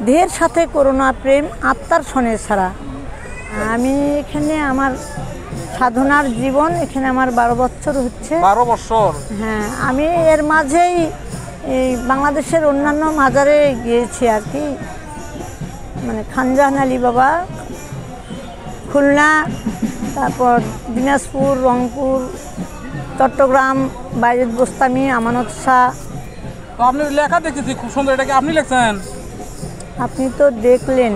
দেহের সাথে করোনা প্রেম আত্মার সনে ছাড়া। আমি এখানে আমার সাধনার জীবন, এখানে আমার 12 বছর হচ্ছে। 12 বছর? হ্যাঁ, আমি এর মাঝেই এই বাংলাদেশের অন্যান্য মাজারে গিয়েছি আর কি, মানে খানজাহান আলী বাবা, খুলনা, তারপর দিনাজপুর, রংপুর, চট্টগ্রাম, বাইজুদ বোস্তামি, আমানত শাহ। তো আপনি লেখা দেখেছি খুব সুন্দর, এটা কি আপনি লিখছেন? আপনি তো দেখলেন।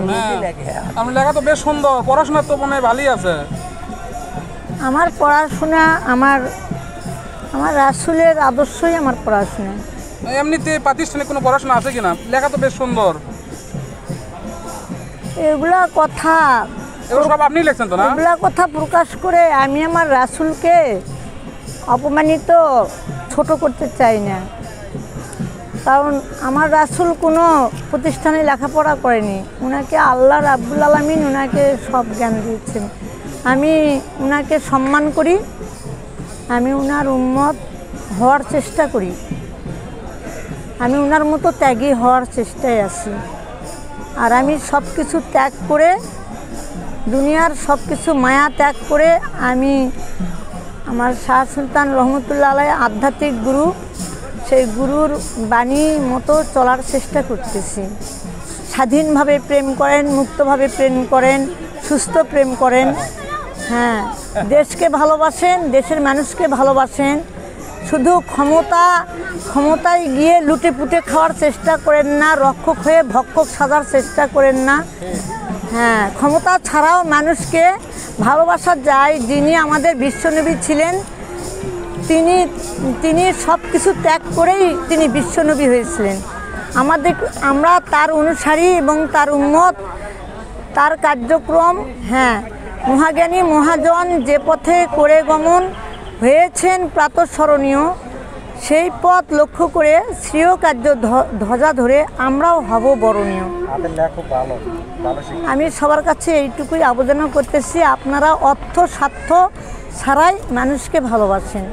আপনি লেখা তো বেশ সুন্দর, পড়াশোনা তো মনে হয় ভালোই আছে। আমার পড়াশোনা, আমার রাসূলের আদর্শই আমার পড়াশোনা। এমনিতে প্রাতিষ্ঠানিক কোনো পড়াশোনা আছে কিনা? লেখা তো বেশ সুন্দর। এগুলা কথা, এগুলো সব আপনি লিখছেন তো না? এগুলা কথা প্রকাশ করে আমি আমার রাসূলকে অপমানিত, ছোট করতে চাই না। কারণ আমার রাসূল কোনো প্রতিষ্ঠানে লেখাপড়া করেনি, ওনাকে আল্লাহ রাব্বুল আলামিন ওনাকে সব জ্ঞান দিয়েছেন। আমি ওনাকে সম্মান করি, আমি ওনার উম্মত হওয়ার চেষ্টা করি, আমি ওনার মতো ত্যাগী হওয়ার চেষ্টায় আছি। আর আমি সব কিছু ত্যাগ করে, দুনিয়ার সব কিছু মায়া ত্যাগ করে আমি আমার শাহ সুলতান রহমতুল্লাহ আলাইহি আধ্যাত্মিক গুরু, সেই গুরুর বাণী মতো চলার চেষ্টা করতেছি। স্বাধীনভাবে প্রেম করেন, মুক্তভাবে প্রেম করেন, সুস্থ প্রেম করেন। হ্যাঁ, দেশকে ভালোবাসেন, দেশের মানুষকে ভালোবাসেন। শুধু ক্ষমতায় গিয়ে লুটে পুটে খাওয়ার চেষ্টা করেন না, রক্ষক হয়ে ভক্ষক সাজার চেষ্টা করেন না। হ্যাঁ, ক্ষমতা ছাড়াও মানুষকে ভালোবাসা যায়। যিনি আমাদের বিশ্বনবী ছিলেন, তিনি সব কিছু ত্যাগ করেই তিনি বিশ্বনবী হয়েছিলেন। আমরা তার অনুসারী এবং তার উম্মত, তার কার্যক্রম। হ্যাঁ, মহাজ্ঞানী মহাজন যে পথে করে গমন হয়েছেন প্রাতঃস্মরণীয়, সেই পথ লক্ষ্য করে শ্রেয় কার্য ধ্বজা ধরে আমরাও হব বরণীয়। আমি সবার কাছে এইটুকুই আবেদন করতেছি, আপনারা অর্থ স্বার্থ ছাড়াই মানুষকে ভালোবাসেন।